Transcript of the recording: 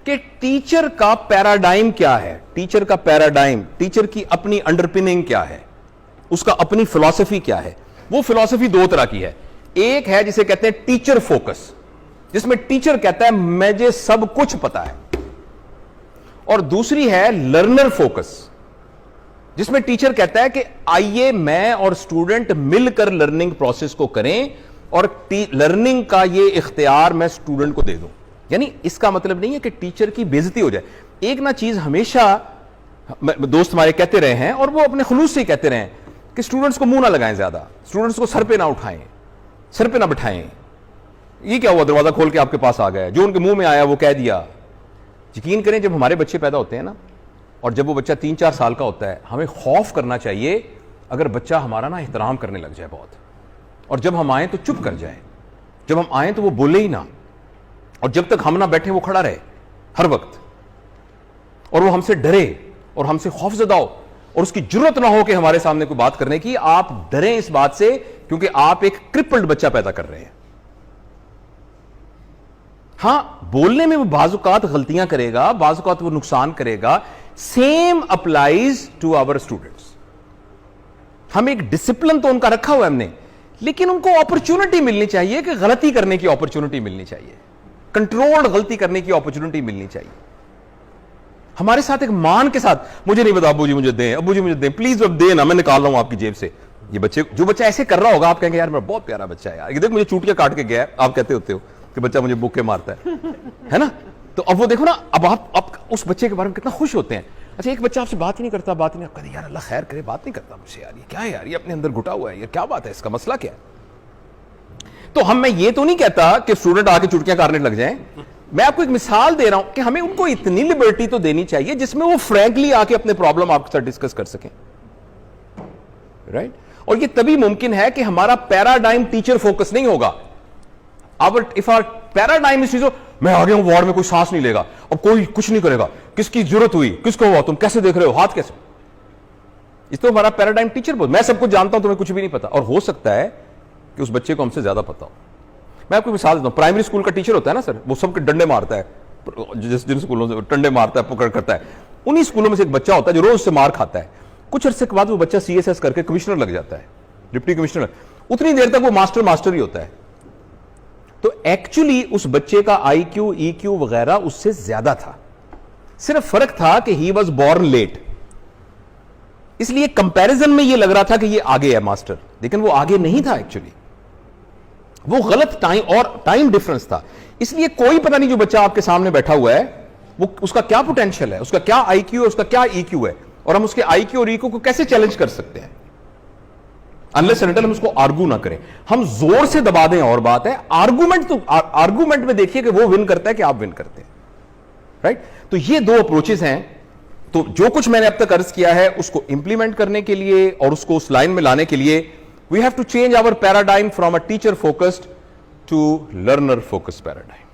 कि टीचर का पैराडाइम क्या है, टीचर का पैराडाइम, टीचर की अपनी अंडरपिनिंग क्या है, उसका अपनी फिलॉसफी क्या है। वो फिलॉसफी दो तरह की है। एक है जिसे कहते हैं टीचर फोकस, जिसमें टीचर कहता है मुझे सब कुछ पता है, और दूसरी है लर्नर फोकस, जिसमें टीचर कहता है कि आइए मैं और स्टूडेंट मिलकर लर्निंग प्रोसेस को करें और लर्निंग का ये इख्तियार मैं स्टूडेंट को दे दूं। यानी इसका मतलब नहीं है कि टीचर की बेइज्जती हो जाए। एक ना चीज हमेशा दोस्त हमारे कहते रहे हैं और वो अपने खुलूस से कहते रहे हैं कि स्टूडेंट्स को मुंह ना लगाएं, ज्यादा स्टूडेंट्स को सर पे ना उठाएं, सर पे ना बिठाएं। ये क्या हुआ, दरवाजा खोल के आपके पास आ गया, जो उनके मुंह में आया वो कह दिया। यकीन करें, जब हमारे बच्चे पैदा होते हैं ना, और जब वो बच्चा 3-4 साल का होता है, हमें खौफ करना चाहिए अगर बच्चा हमारा ना एहतराम करने लग जाए बहुत, और जब हम आए तो चुप कर जाए, जब हम आए तो वो बोले ही ना, और जब तक हम ना बैठे वो खड़ा रहे हर वक्त, और वो हमसे डरे और हमसे खौफजदा हो, और उसकी जरूरत ना हो कि हमारे सामने कोई बात करने की। आप डरें इस बात से क्योंकि आप एक क्रिपल्ड बच्चा पैदा कर रहे हैं। हां, बोलने में वो बाजुकात गलतियां करेगा, बाजुकात वो नुकसान करेगा। Same applies to our students. हम एक डिसिप्लिन तो उनका रखा हुआ है हमने, लेकिन उनको अपॉर्चुनिटी मिलनी चाहिए कि गलती करने की अपॉर्चुनिटी मिलनी चाहिए, कंट्रोल्ड गलती करने की अपॉर्चुनिटी मिलनी चाहिए। हमारे साथ एक मान के साथ, मुझे नहीं पता अब्बू जी मुझे दें, अब्बू जी मुझे दें, प्लीज अब देना, मैं निकाल रहा हूं आपकी जेब से। ये बच्चे, जो बच्चा ऐसे कर रहा होगा, आप कहेंगे यार मेरा बहुत प्यारा बच्चा है यार, ये देख मुझे चूटियां काट के गया है, आप कहते होते हो कि बच्चा मुझे बुक्के मारता है ना। तो अब वो देखो ना, अब आप उस बच्चे के बारे में कितना खुश होते हैं। अच्छा, एक बच्चा आपसे बात ही नहीं करता, बात ही नहीं करता, यार अल्लाह खैर करे, बात नहीं करता मुझसे, यार ये क्या है यार, ये अपने अंदर घुटा हुआ है, यार क्या बात है, इसका मसला क्या है। तो मैं ये तो नहीं कहता कि स्टूडेंट आके चुटकियां काटने लग जाएं, मैं आपको एक मिसाल दे रहा हूं कि हमें उनको इतनी लिबर्टी तो देनी चाहिए जिसमें वो फ्रैंकली आके अपने प्रॉब्लम आपके साथ डिस्कस कर सकें, राइट। और ये तभी मुमकिन है कि हमारा पैराडाइम टीचर फोकस नहीं होगा। इफ आवर पैराडाइम इज, मैं आ गया हूं वार्ड में, कोई सांस नहीं लेगा, अब कोई कुछ नहीं करेगा, किसकी जरूरत हुई, किसको हुआ, तुम कैसे देख रहे हो, हाथ कैसे, इस तो हमारा पैराडाइम टीचर बोल, मैं सब कुछ जानता हूं, तुम्हें कुछ भी नहीं पता। और हो सकता है कि उस बच्चे को हमसे ज्यादा पता हो। मैं आपको मिसाल देता हूं, प्राइमरी स्कूल का टीचर होता है ना सर, वो सबके डंडे मारता है, जिन स्कूलों से डंडे मारता है, पकड़ करता है, उन्हीं स्कूलों में से एक बच्चा होता है जो रोज से मार खाता है। कुछ अरसे के बाद वो बच्चा CSS करके कमिश्नर लग जाता है, डिप्टी कमिश्नर। उतनी देर तक वो मास्टर ही होता है। तो एक्चुअली उस बच्चे का IQ, EQ वगैरह उससे ज्यादा था, सिर्फ फर्क था कि ही वॉज बॉर्न लेट। इसलिए कंपैरिजन में ये लग रहा था कि ये आगे है मास्टर, लेकिन वो आगे नहीं था एक्चुअली, वो गलत टाइम और टाइम डिफरेंस था। इसलिए कोई पता नहीं जो बच्चा आपके सामने बैठा हुआ है वो उसका क्या पोटेंशियल है, उसका क्या IQ है, उसका क्या EQ है, और हम उसके IQ और EQ को कैसे चैलेंज कर सकते हैं अनलेस एंड अनटिल हम उसको आर्गू ना करें। हम जोर से दबा दें और बात है, आर्गूमेंट में देखिए कि वो विन करता है कि आप विन करते हैं, राइट। तो ये दो अप्रोचेस हैं। तो जो कुछ मैंने अब तक अर्ज किया है उसको इंप्लीमेंट करने के लिए और उसको उस लाइन में लाने के लिए we have to change our paradigm from a teacher focused to learner focused paradigm.